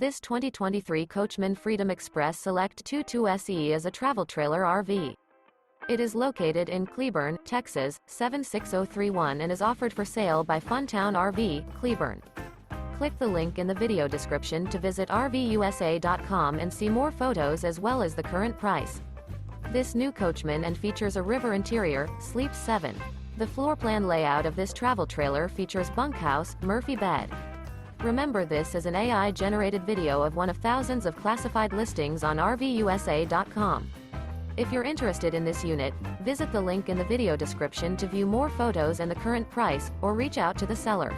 This 2023 Coachmen Freedom Express Select 22 SE is a travel trailer RV. It is located in Cleburne, Texas, 76031 and is offered for sale by Funtown RV, Cleburne. Click the link in the video description to visit RVUSA.com and see more photos as well as the current price. This new Coachmen and features a river interior, sleeps 7. The floor plan layout of this travel trailer features bunkhouse, Murphy bed. Remember, this is an AI-generated video of one of thousands of classified listings on RVUSA.com. If you're interested in this unit, visit the link in the video description to view more photos and the current price, or reach out to the seller.